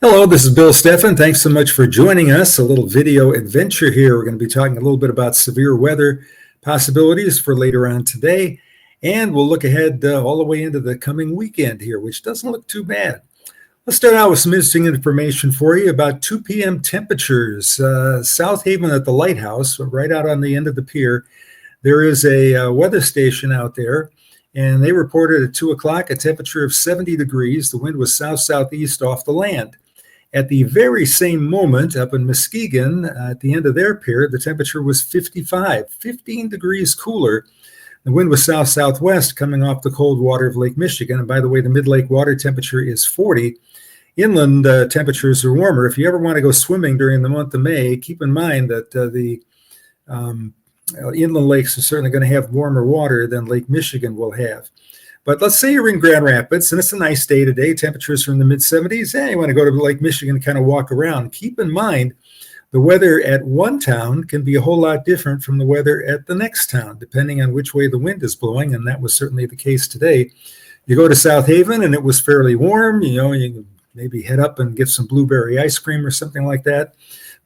Hello, this is Bill Steffen. Thanks so much for joining us. A little video adventure here. We're going to be talking a little bit about severe weather possibilities for later on today. And we'll look ahead all the way into the coming weekend here, which doesn't look too bad. Let's start out with some interesting information for you about 2 p.m. temperatures. South Haven at the lighthouse, right out on the end of the pier, there is a weather station out there. And they reported at 2 o'clock a temperature of 70 degrees. The wind was south-southeast off the land. At the very same moment, up in Muskegon, at the end of their pier, the temperature was 55, 15 degrees cooler. The wind was south-southwest coming off the cold water of Lake Michigan. And by the way, the mid-lake water temperature is 40. Inland temperatures are warmer. If you ever want to go swimming during the month of May, keep in mind that the inland lakes are certainly going to have warmer water than Lake Michigan will have. But let's say you're in Grand Rapids, and it's a nice day today. Temperatures are in the mid-70s. You want to go to Lake Michigan and kind of walk around. Keep in mind, the weather at one town can be a whole lot different from the weather at the next town, depending on which way the wind is blowing, and that was certainly the case today. You go to South Haven, and it was fairly warm. You can maybe head up and get some blueberry ice cream or something like that.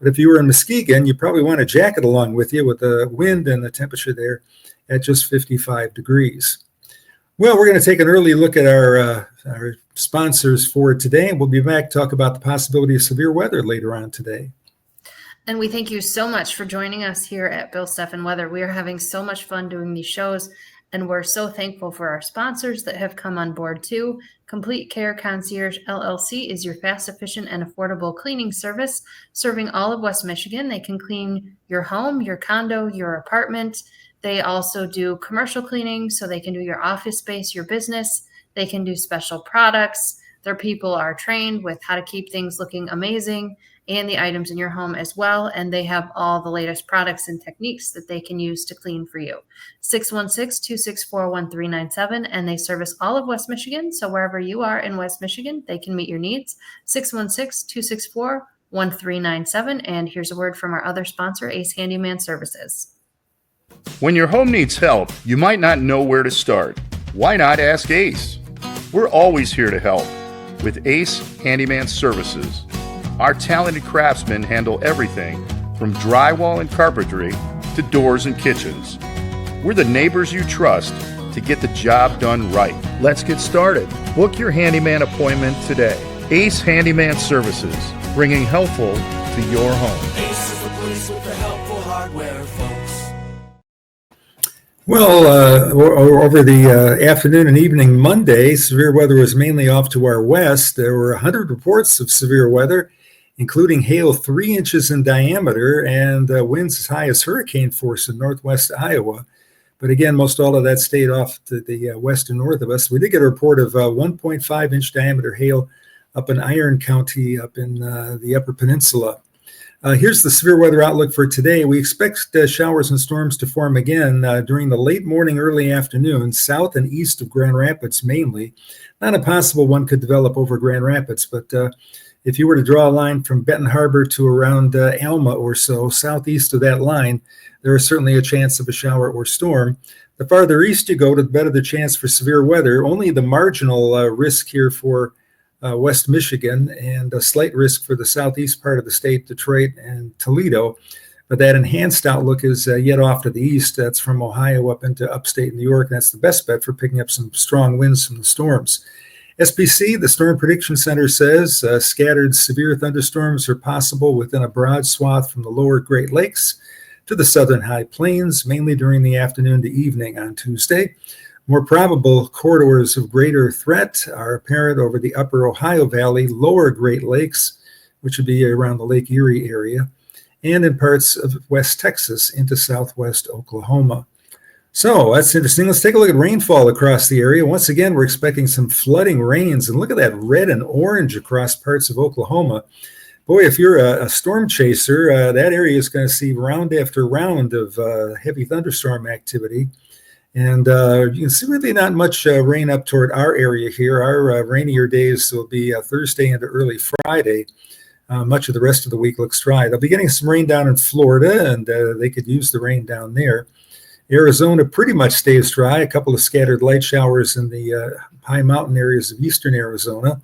But if you were in Muskegon, you probably want a jacket along with you with the wind and the temperature there at just 55 degrees. Well, we're going to take an early look at our sponsors for today, and we'll be back to talk about the possibility of severe weather later on today. And we thank you so much for joining us here at Bill Steffen Weather. We are having so much fun doing these shows, and we're so thankful for our sponsors that have come on board too. Complete Care Concierge LLC is your fast, efficient, and affordable cleaning service serving all of West Michigan. They can clean your home, your condo, your apartment. They also do commercial cleaning, so they can do your office space, your business. They can do special products. Their people are trained with how to keep things looking amazing and the items in your home as well. And they have all the latest products and techniques that they can use to clean for you. 616-264-1397. And they service all of West Michigan. So wherever you are in West Michigan, they can meet your needs. 616-264-1397. And here's a word from our other sponsor, Ace Handyman Services. When your home needs help, you might not know where to start. Why not ask Ace? We're always here to help with Ace Handyman Services. Our talented craftsmen handle everything from drywall and carpentry to doors and kitchens. We're the neighbors you trust to get the job done right. Let's get started. Book your handyman appointment today. Ace Handyman Services, bringing helpful to your home. Ace is the place with the helpful hardware, folks. Well, over the afternoon and evening Monday, severe weather was mainly off to our west. There were 100 reports of severe weather, including hail 3 inches in diameter and winds as high as hurricane force in northwest Iowa. But again, most all of that stayed off to the west and north of us. We did get a report of 1.5-inch diameter hail up in Iron County, up in the Upper Peninsula. Here's the severe weather outlook for today. We expect showers and storms to form again during the late morning, early afternoon, south and east of Grand Rapids mainly. Not impossible one could develop over Grand Rapids, but if you were to draw a line from Benton Harbor to around Alma or so, southeast of that line, there is certainly a chance of a shower or storm. The farther east you go, the better the chance for severe weather. Only the marginal risk here for West Michigan and a slight risk for the southeast part of the state, Detroit and Toledo. But that enhanced outlook is yet off to the east. That's from Ohio up into upstate New York. That's the best bet for picking up some strong winds from the storms. SPC, the Storm Prediction Center, says scattered severe thunderstorms are possible within a broad swath from the lower Great Lakes to the southern high plains, mainly during the afternoon to evening on Tuesday. More probable corridors of greater threat are apparent over the upper Ohio Valley, lower Great Lakes, which would be around the Lake Erie area, and in parts of West Texas into southwest Oklahoma. So that's interesting. Let's take a look at rainfall across the area. Once again, we're expecting some flooding rains, and look at that red and orange across parts of Oklahoma. Boy, if you're a storm chaser, that area is going to see round after round of heavy thunderstorm activity. And you can see really not much rain up toward our area here. Our rainier days will be Thursday into early Friday. Much of the rest of the week looks dry. They'll be getting some rain down in Florida, and they could use the rain down there. Arizona pretty much stays dry. A couple of scattered light showers in the high mountain areas of eastern Arizona.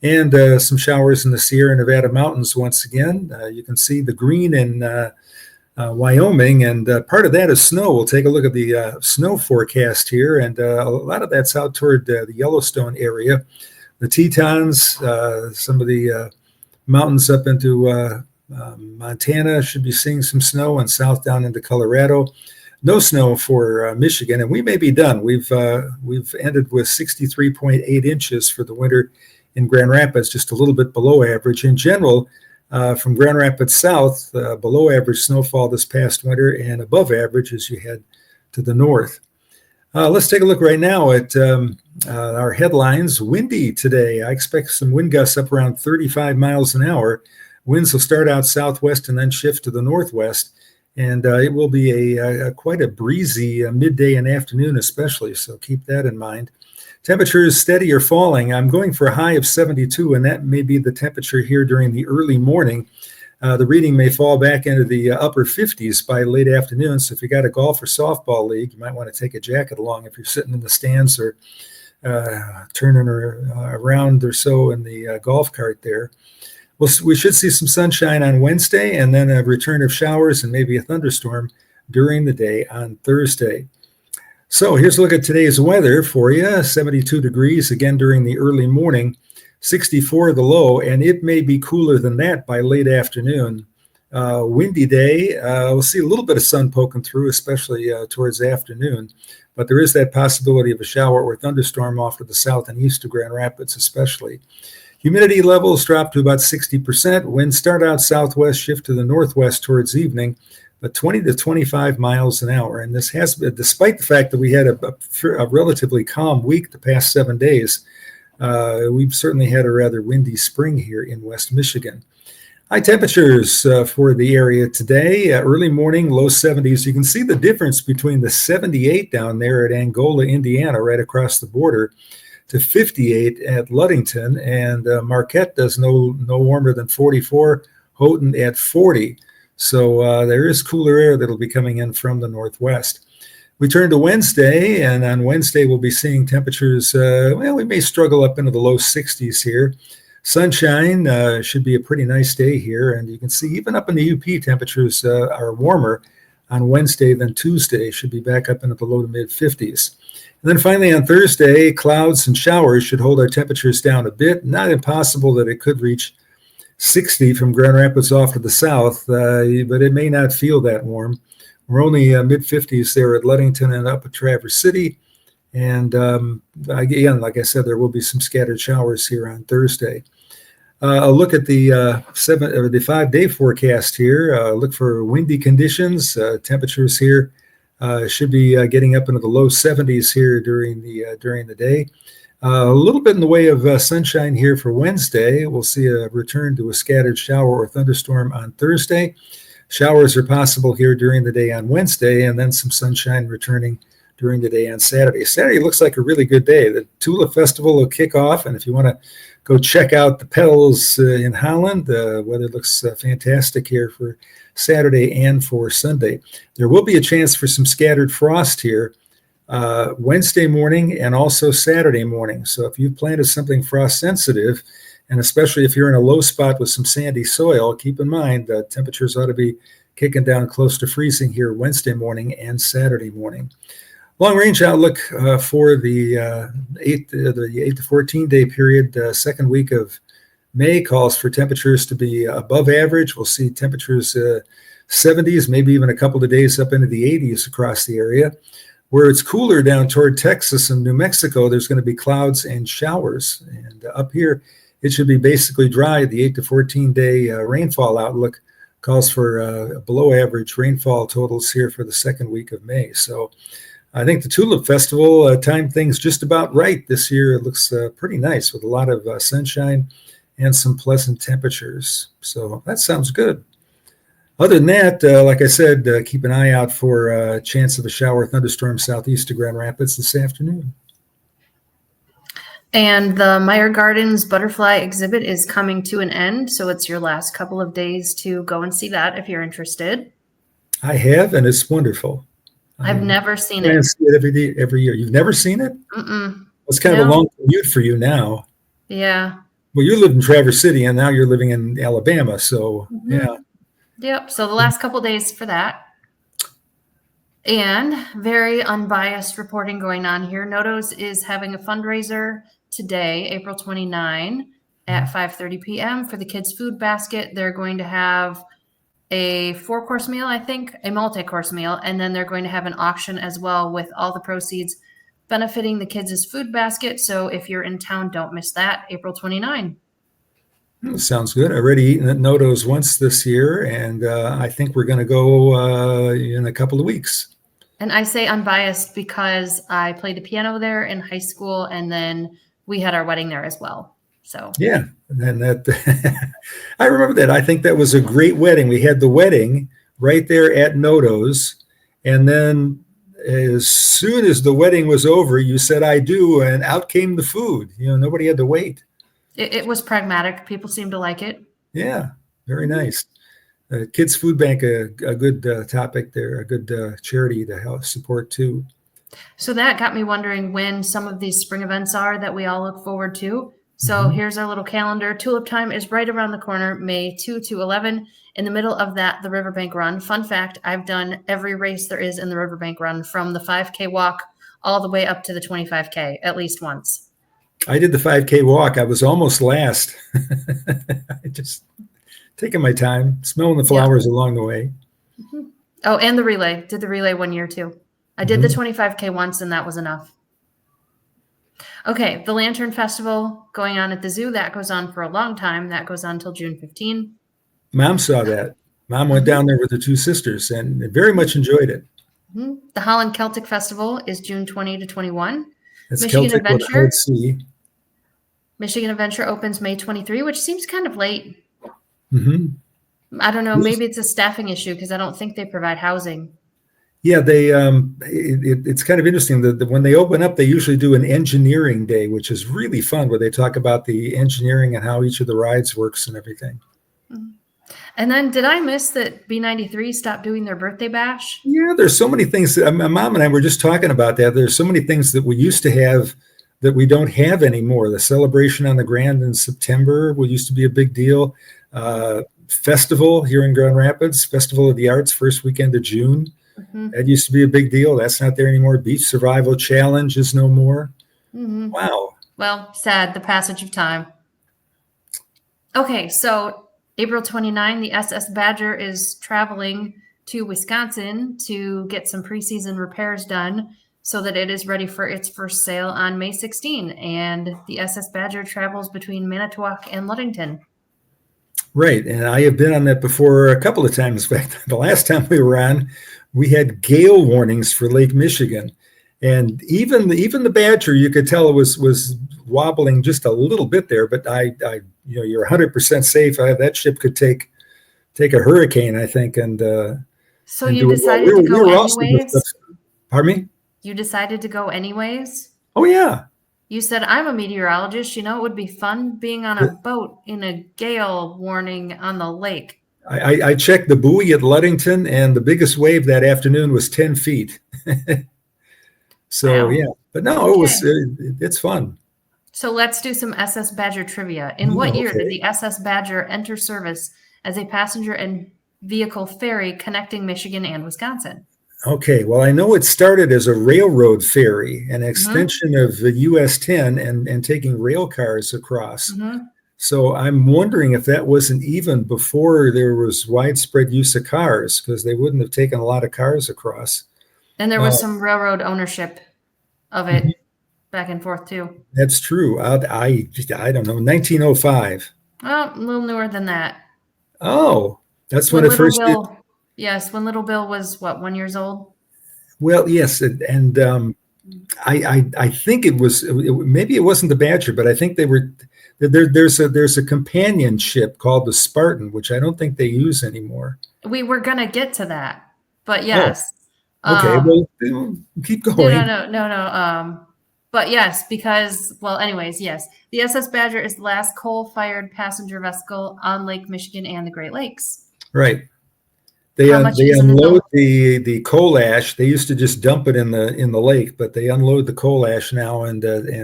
and some showers in the Sierra Nevada mountains once again. You can see the green in Wyoming, and part of that is snow. We'll take a look at the snow forecast here, and a lot of that's out toward the Yellowstone area. The Tetons, some of the mountains up into Montana should be seeing some snow, and south down into Colorado. No snow for Michigan, and we may be done. We've ended with 63.8 inches for the winter in Grand Rapids, just a little bit below average. In general, from Grand Rapids south, below average snowfall this past winter, and above average as you head to the north. Let's take a look right now at our headlines. Windy today. I expect some wind gusts up around 35 miles an hour. Winds will start out southwest and then shift to the northwest. And it will be quite a breezy midday and afternoon especially, so keep that in mind. Temperature is steady or falling. I'm going for a high of 72, and that may be the temperature here during the early morning. The reading may fall back into the upper 50s by late afternoon, so if you got a golf or softball league, you might want to take a jacket along if you're sitting in the stands or turning around or so in the golf cart there. We should see some sunshine on Wednesday, and then a return of showers and maybe a thunderstorm during the day on Thursday. So here's a look at today's weather for you. 72 degrees again during the early morning, 64 the low, and it may be cooler than that by late afternoon. Windy day. We'll see a little bit of sun poking through, especially towards the afternoon. But there is that possibility of a shower or thunderstorm off to the south and east of Grand Rapids especially. Humidity levels drop to about 60%. Winds start out southwest, shift to the northwest towards evening, but 20 to 25 miles an hour. And this has been, despite the fact that we had a relatively calm week the past 7 days, we've certainly had a rather windy spring here in West Michigan. High temperatures for the area today, early morning, low 70s. You can see the difference between the 78 down there at Angola, Indiana, right across the border, to 58 at Ludington, and Marquette does no warmer than 44, Houghton at 40. So there is cooler air that'll be coming in from the northwest. We turn to Wednesday, and on Wednesday we'll be seeing temperatures, we may struggle up into the low 60s here. Sunshine should be a pretty nice day here, and you can see even up in the UP temperatures are warmer on Wednesday than Tuesday. Should be back up into the low to mid 50s. And then finally on Thursday, clouds and showers should hold our temperatures down a bit. Not impossible that it could reach 60 from Grand Rapids off to the south, but it may not feel that warm. We're only mid-50s there at Ludington and up at Traverse City. And again, like I said, there will be some scattered showers here on Thursday. I'll look at the 5-day forecast here. Look for windy conditions. Temperatures here should be getting up into the low 70s here during the day. A little bit in the way of sunshine here for Wednesday. We'll see a return to a scattered shower or thunderstorm on Thursday. Showers are possible here during the day on Wednesday, and then some sunshine returning during the day on Saturday. Saturday looks like a really good day. The Tulip Festival will kick off, and if you want to go check out the petals in Holland, the weather looks fantastic here for Saturday and for Sunday. There will be a chance for some scattered frost here Wednesday morning and also Saturday morning. So if you've planted something frost sensitive, and especially if you're in a low spot with some sandy soil, keep in mind that temperatures ought to be kicking down close to freezing here Wednesday morning and Saturday morning. Long range outlook for the 8 to 14 day period, second week of May, calls for temperatures to be above average. We'll see temperatures 70s, maybe even a couple of days up into the 80s across the area. Where it's cooler down toward Texas and New Mexico, there's going to be clouds and showers. And up here, it should be basically dry. The 8 to 14 day rainfall outlook calls for below average rainfall totals here for the second week of May. So I think the Tulip Festival timed things just about right this year. It looks pretty nice with a lot of sunshine and some pleasant temperatures. So that sounds good. Other than that, like I said, keep an eye out for a chance of a shower thunderstorm southeast of Grand Rapids this afternoon. And the Meyer Gardens butterfly exhibit is coming to an end, so it's your last couple of days to go and see that if you're interested. I have, and it's wonderful. I've never seen I it. see it every year. You've never seen it? Mm-mm. It's kind of a long commute for you now. Yeah. Well, you lived in Traverse City, and now you're living in Alabama. So, yeah. Yep. So the last couple days for that. And very unbiased reporting going on here. Notos is having a fundraiser today, April 29 at 5:30 p.m. for the kids' food basket. They're going to have a 4-course meal, I think, a multi-course meal, and then they're going to have an auction as well with all the proceeds benefiting the kids' food basket. So if you're in town, don't miss that, April 29. Sounds good. I've already eaten at Noto's once this year, and I think we're going to go in a couple of weeks. And I say unbiased because I played the piano there in high school, and then we had our wedding there as well. So yeah, and that I remember that. I think that was a great wedding. We had the wedding right there at Noto's, and then as soon as the wedding was over, you said "I do," and out came the food. Nobody had to wait. It was pragmatic. People seemed to like it. Yeah, very nice. Kids Food Bank, a good topic there, a good charity to help support too. So that got me wondering when some of these spring events are that we all look forward to. So here's our little calendar. Tulip time is right around the corner, May 2 to 11. In the middle of that, the Riverbank Run. Fun fact, I've done every race there is in the Riverbank Run, from the 5K walk all the way up to the 25K, at least once. I did the 5K walk. I was almost last. I just taking my time, smelling the flowers along the way. Oh, and the relay. Did the relay 1 year too. I did the 25K once, and that was enough. Okay, the Lantern Festival going on at the zoo. That goes on for a long time. That goes on till June 15. Mom saw that. Mom went down there with her 2 sisters and very much enjoyed it. The Holland Celtic Festival is June 20 to 21. That's Michigan Celtic with a hard C. Michigan Adventure opens May 23, which seems kind of late. Mm-hmm. I don't know. Maybe it's a staffing issue because I don't think they provide housing. Yeah, they. It's kind of interesting that when they open up, they usually do an engineering day, which is really fun, where they talk about the engineering and how each of the rides works and everything. And then, did I miss that B93 stopped doing their birthday bash? Yeah, there's so many things. My mom and I were just talking about that. There's so many things that we used to have that we don't have anymore. The celebration on the Grand in September used to be a big deal. Festival here in Grand Rapids, Festival of the Arts, first weekend of June. That used to be a big deal. That's not there anymore. Beach Survival Challenge is no more. Wow. Well, sad, the passage of time. Okay, so April 29, the SS Badger is traveling to Wisconsin to get some preseason repairs done so that it is ready for its first sail on May 16. And the SS Badger travels between Manitowoc and Ludington. Right. And I have been on that before a couple of times. In fact, the last time we were on, we had gale warnings for Lake Michigan. And even the Badger, you could tell it was wobbling just a little bit there, but you're 100% safe. That ship could take a hurricane, I think. And so you decided to go anyways? Pardon me? You decided to go anyways? Oh, yeah. You said, I'm a meteorologist. It would be fun being on a boat in a gale warning on the lake. I checked the buoy at Ludington, and the biggest wave that afternoon was 10 feet. So, wow. Yeah. But no, it's fun. So let's do some SS Badger trivia. In what year did the SS Badger enter service as a passenger and vehicle ferry connecting Michigan and Wisconsin? Okay, well, I know it started as a railroad ferry, an extension of the US 10 and taking rail cars across. So I'm wondering if that wasn't even before there was widespread use of cars, because they wouldn't have taken a lot of cars across. And there was some railroad ownership of it back and forth too. That's true. I don't know, 1905. Well, a little newer than that. Oh, that's when it first did. Yes, when little Bill was 1 year old. Well, yes, and I think maybe it wasn't the Badger, but I think they were. There's a companion ship called the Spartan, which I don't think they use anymore. We were gonna get to that, but yes. Okay, well, keep going. No. But yes, because anyways, yes, the SS Badger is the last coal-fired passenger vessel on Lake Michigan and the Great Lakes. Right. They unload the coal ash. They used to just dump it in the lake, but they unload the coal ash now and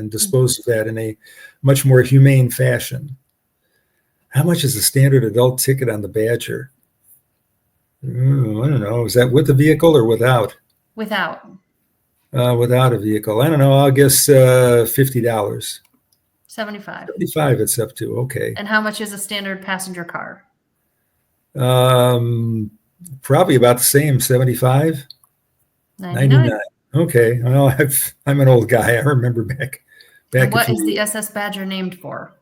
dispose of that in a much more humane fashion. How much is the standard adult ticket on the Badger? I don't know. Is that with the vehicle or without? Without. Without a vehicle. I don't know. I'll guess $50. 75. 75 it's up to. Okay. And how much is a standard passenger car? Probably about the same, 75. 99. Okay. Well, I'm an old guy. I remember back. And what is the SS Badger named for?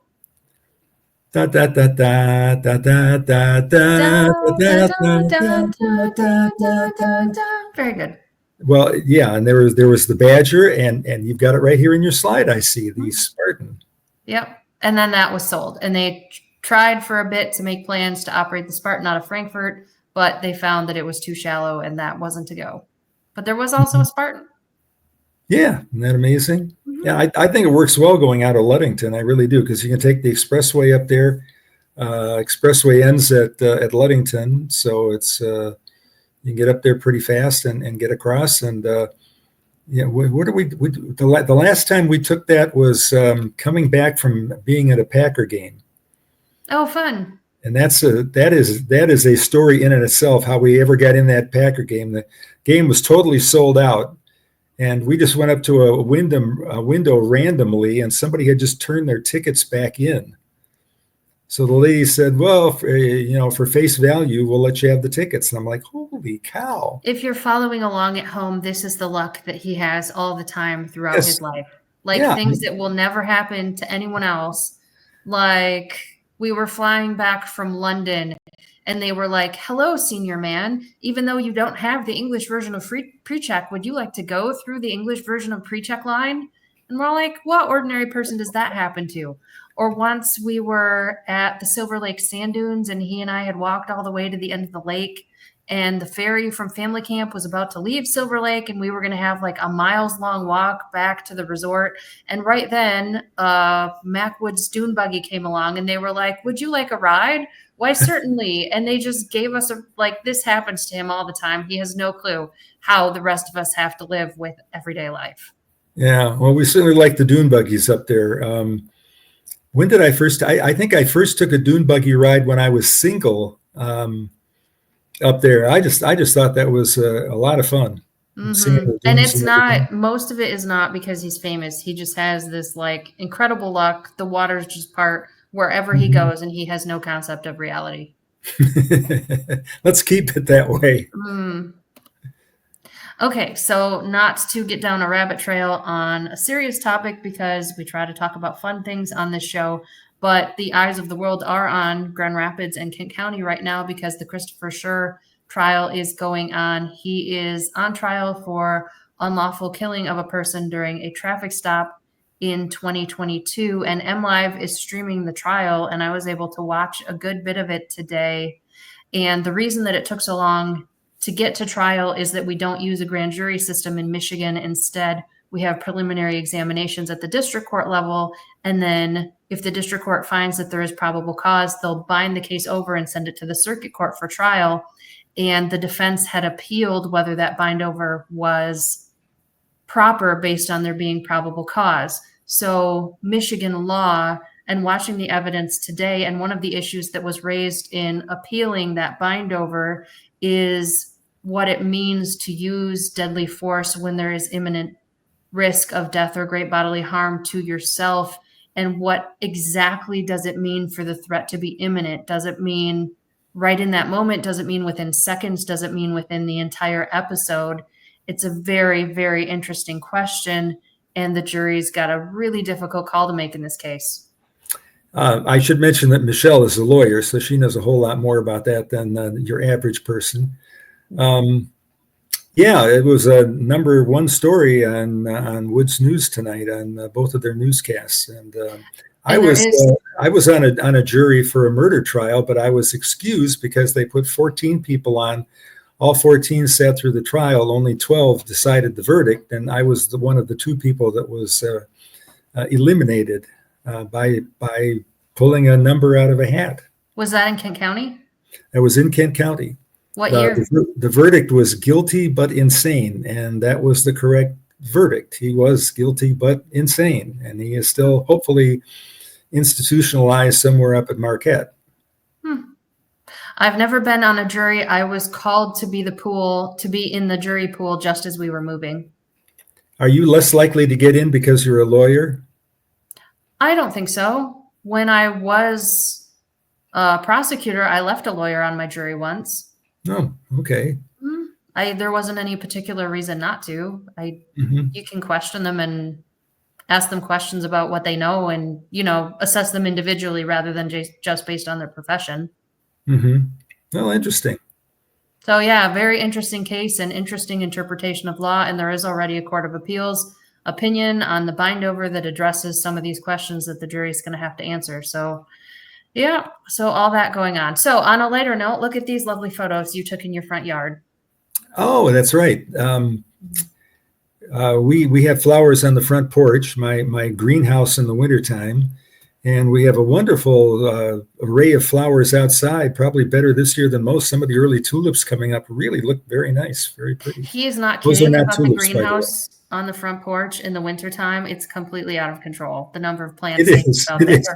Da, da, da, da, da, da, da, da, Very good. Well, yeah, and there was the Badger, and you've got it right here in your slide. I see the Spartan. Yep, and then that was sold, and they tried for a bit to make plans to operate the Spartan out of Frankfurt, but they found that it was too shallow, and that wasn't to go. But there was also a Spartan. Yeah, isn't that amazing? Yeah, I think it works well going out of Ludington. I really do, because you can take the expressway up there. Expressway ends at Ludington, so it's you can get up there pretty fast and get across. And yeah, what do we the last time we took that was coming back from being at a Packer game. Oh, fun! And that is a story in and itself. How we ever got in that Packer game. The game was totally sold out. And we just went up to a window randomly, and somebody had just turned their tickets back in. So the lady said, well, for face value, we'll let you have the tickets. And I'm like, holy cow. If you're following along at home, this is the luck that he has all the time throughout his life. Like things that will never happen to anyone else. Like we were flying back from London, and they were like, hello, senior man, even though you don't have the English version of pre-check, would you like to go through the English version of pre-check line? And we're like, what ordinary person does that happen to? Or once we were at the Silver Lake sand dunes, and he and I had walked all the way to the end of the lake, and the ferry from family camp was about to leave Silver Lake, and we were going to have like a miles-long walk back to the resort. And right then, Macwood's dune buggy came along, and they were like, would you like a ride? Why, certainly. And they just gave us this happens to him all the time. He has no clue how the rest of us have to live with everyday life. Yeah. Well, we certainly like the dune buggies up there. When did I first, I think I first took a dune buggy ride when I was single up there. I just thought that was a lot of fun. Mm-hmm. And it's not, most of it is not because he's famous. He just has this like incredible luck. The waters just part wherever he goes, and he has no concept of reality. Let's keep it that way. Okay, so not to get down a rabbit trail on a serious topic, because we try to talk about fun things on this show, but the eyes of the world are on Grand Rapids and Kent County right now because the Christopher Schur trial is going on. He is on trial for unlawful killing of a person during a traffic stop in 2022, and MLive is streaming the trial, and I was able to watch a good bit of it today. And the reason that it took so long to get to trial is that we don't use a grand jury system in Michigan. Instead, we have preliminary examinations at the district court level, and then if the district court finds that there is probable cause, they'll bind the case over and send it to the circuit court for trial. And the defense had appealed whether that bind over was proper based on there being probable cause. So Michigan law, and watching the evidence today, and one of the issues that was raised in appealing that bind over is what it means to use deadly force when there is imminent risk of death or great bodily harm to yourself. And what exactly does it mean for the threat to be imminent? Does it mean right in that moment? Does it mean within seconds? Does it mean within the entire episode? It's a very, very interesting question, and the jury's got a really difficult call to make in this case. I should mention that Michelle is a lawyer, so she knows a whole lot more about that than your average person. Yeah, it was a number one story on Woods News tonight on both of their newscasts, and I was on a jury for a murder trial, but I was excused because they put 14 people on. All 14 sat through the trial. Only 12 decided the verdict, and I was one of the two people that was eliminated by pulling a number out of a hat. Was that in Kent County? That was in Kent County. What year? The verdict was guilty but insane, and that was the correct verdict. He was guilty but insane, and he is still hopefully institutionalized somewhere up at Marquette. I've never been on a jury. I was called to be in the jury pool just as we were moving. Are you less likely to get in because you're a lawyer? I don't think so. When I was a prosecutor, I left a lawyer on my jury once. Oh, okay. There wasn't any particular reason not to. Mm-hmm. You can question them and ask them questions about what they know and, assess them individually rather than just based on their profession. Mm-hmm. Well, interesting. So yeah, very interesting case and interesting interpretation of law. And there is already a Court of Appeals opinion on the bindover that addresses some of these questions that the jury is going to have to answer. So yeah, so all that going on. So on a lighter note, look at these lovely photos you took in your front yard. Oh, that's right. We have flowers on the front porch, my greenhouse in the wintertime, and we have a wonderful array of flowers outside, probably better this year than most. Some of the early tulips coming up really look very nice, very pretty. He is not Those are kidding not about the tulips, by the way. greenhouse on the front porch in the wintertime. It's completely out of control. The number of plants It they is. have out It there. is.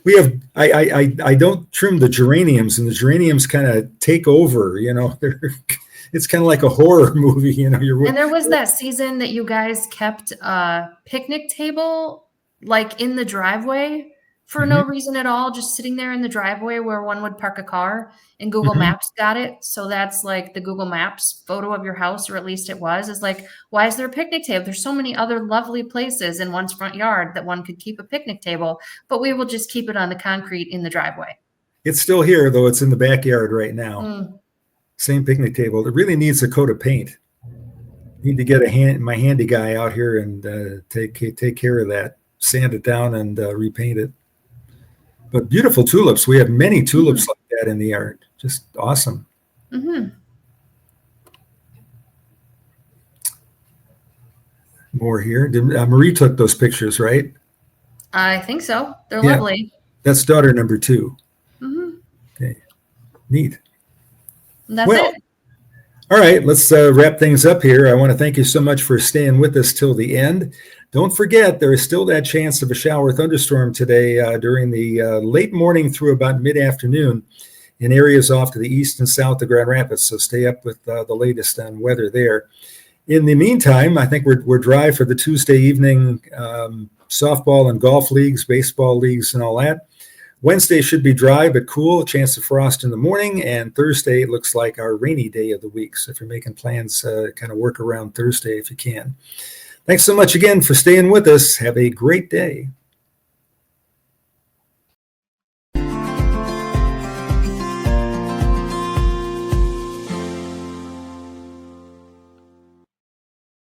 We have I don't trim the geraniums, and the geraniums kind of take over. It's kind of like a horror movie. And there was that season that you guys kept a picnic table like in the driveway for no reason at all, just sitting there in the driveway where one would park a car, and Google Maps got it. So that's like the Google Maps photo of your house, or at least it was, is like, why is there a picnic table? There's so many other lovely places in one's front yard that one could keep a picnic table, but we will just keep it on the concrete in the driveway. It's still here, though. It's in the backyard right now. Same picnic table. It really needs a coat of paint. Need to get my handy guy out here and take care of that. Sand it down and repaint it. But beautiful tulips. We have many tulips like that in the yard. Just awesome. More here. Marie took those pictures, right? I think so. They're lovely. That's daughter number 2. Okay. Neat. And that's it. All right, let's wrap things up here. I want to thank you so much for staying with us till the end. Don't forget, there is still that chance of a shower thunderstorm today during the late morning through about mid-afternoon in areas off to the east and south of Grand Rapids. So stay up with the latest on weather there. In the meantime, I think we're dry for the Tuesday evening softball and golf leagues, baseball leagues, and all that. Wednesday should be dry but cool, a chance of frost in the morning, and Thursday looks like our rainy day of the week. So if you're making plans, kind of work around Thursday if you can. Thanks so much again for staying with us. Have a great day.